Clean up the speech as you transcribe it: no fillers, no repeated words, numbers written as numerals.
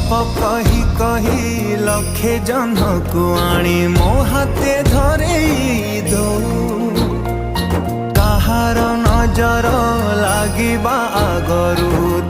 गप कही कही लखे जन को आनी मो हाथे धरे दो कहार नजर लागिबा आगरू